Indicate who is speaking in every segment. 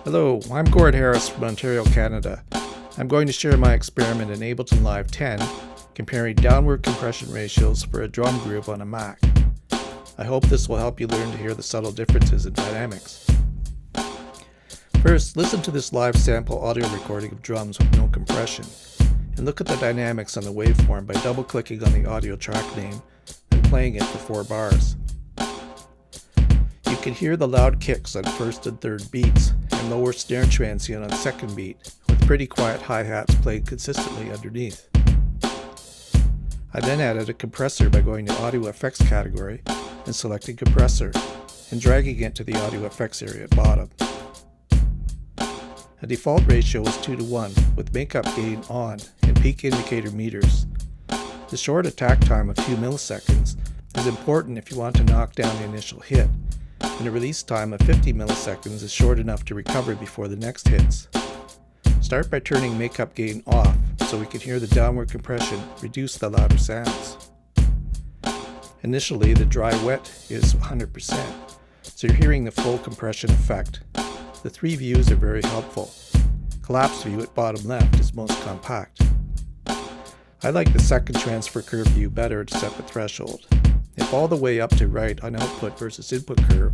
Speaker 1: Hello, I'm Gord Harris from Ontario, Canada. I'm going to share my experiment in Ableton Live 10, comparing downward compression ratios for a drum group on a Mac. I hope this will help you learn to hear the subtle differences in dynamics. First, listen to this live sample audio recording of drums with no compression, and look at the dynamics on the waveform by double-clicking on the audio track name and playing it for 4 bars. You can hear the loud kicks on first and third beats, and lower snare transient on second beat, with pretty quiet hi-hats played consistently underneath. I then added a compressor by going to Audio Effects category and selecting Compressor, and dragging it to the Audio Effects area at bottom. A default ratio is 2:1, with makeup gain on and peak indicator meters. The short attack time of 2 milliseconds is important if you want to knock down the initial hit, and a release time of 50 milliseconds is short enough to recover before the next hits. Start by turning makeup gain off so we can hear the downward compression reduce the louder sounds. Initially, the dry-wet is 100%, so you're hearing the full compression effect. The 3 views are very helpful. Collapse view at bottom left is most compact. I like the second transfer curve view better to set the threshold. If all the way up to right on output versus input curve,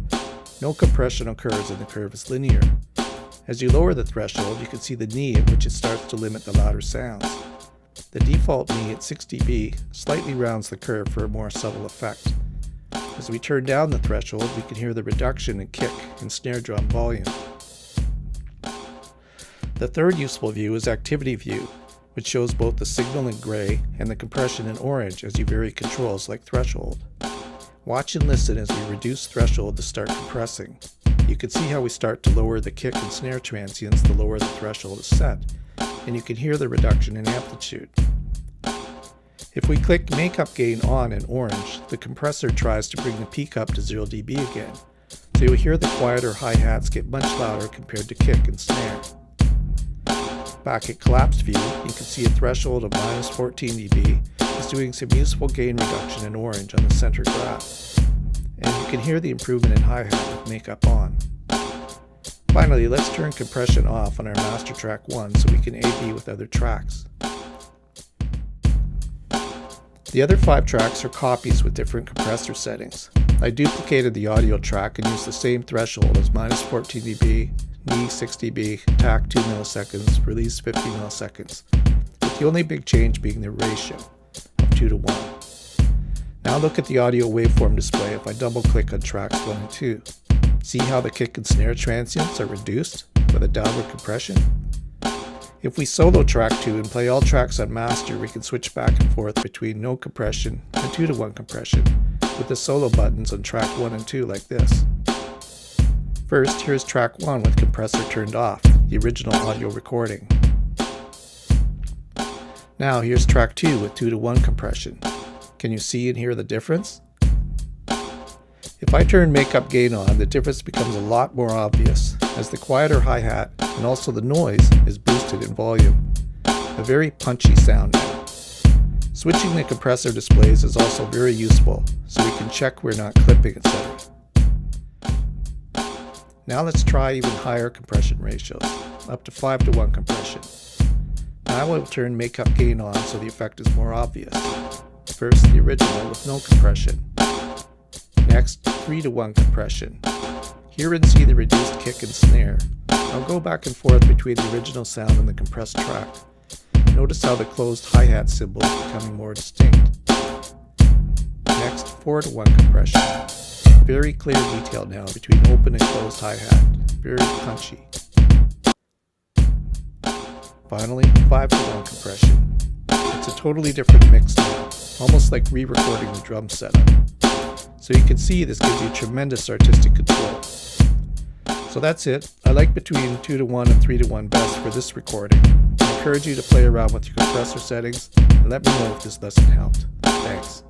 Speaker 1: no compression occurs and the curve is linear. As you lower the threshold, you can see the knee at which it starts to limit the louder sounds. The default knee at 6 dB slightly rounds the curve for a more subtle effect. As we turn down the threshold, we can hear the reduction in kick and snare drum volume. The third useful view is Activity View, which shows both the signal in gray and the compression in orange as you vary controls like threshold. Watch and listen as we reduce threshold to start compressing. You can see how we start to lower the kick and snare transients the lower the threshold is set, and you can hear the reduction in amplitude. If we click Makeup Gain on in orange, the compressor tries to bring the peak up to 0 dB again, so you'll hear the quieter hi-hats get much louder compared to kick and snare. Back at Collapse View, you can see a threshold of minus 14 dB is doing some useful gain reduction in orange on the center graph. And you can hear the improvement in hi-hat with makeup on. Finally, let's turn compression off on our master track 1 so we can A/B with other tracks. The other 5 tracks are copies with different compressor settings. I duplicated the audio track and used the same threshold as minus 14 dB, knee 6 dB, attack 2 milliseconds, release 50 milliseconds, with the only big change being the ratio of 2:1. Now look at the audio waveform display if I double click on tracks 1 and 2. See how the kick and snare transients are reduced with a downward compression? If we solo track 2 and play all tracks on master, we can switch back and forth between no compression and 2:1 compression with the solo buttons on track 1 and 2 like this. First, here's track 1 with compressor turned off, the original audio recording. Now here's track 2 with 2:1 compression. Can you see and hear the difference? If I turn makeup gain on, the difference becomes a lot more obvious, as the quieter hi-hat and also the noise is boosted in volume. A very punchy sound now. Switching the compressor displays is also very useful, so we can check we're not clipping, etc. Now let's try even higher compression ratios, up to 5:1 compression. Now I will turn makeup gain on so the effect is more obvious. First, the original with no compression. Next, 3:1 compression. Hear and see the reduced kick and snare. I'll go back and forth between the original sound and the compressed track. Notice how the closed hi-hat symbol is becoming more distinct. Next, 4:1 compression. Very clear detail now between open and closed hi-hat. Very punchy. Finally, 5:1 compression. It's a totally different mix now, almost like re-recording the drum setup. So you can see this gives you tremendous artistic control. So that's it. I like between 2:1 and 3:1 best for this recording. I encourage you to play around with your compressor settings and let me know if this lesson helped. Thanks.